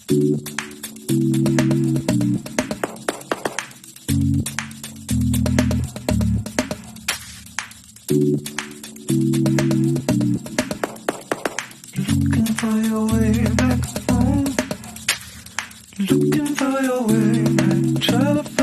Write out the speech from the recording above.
Looking for your way back home. Looking for your way back. Try to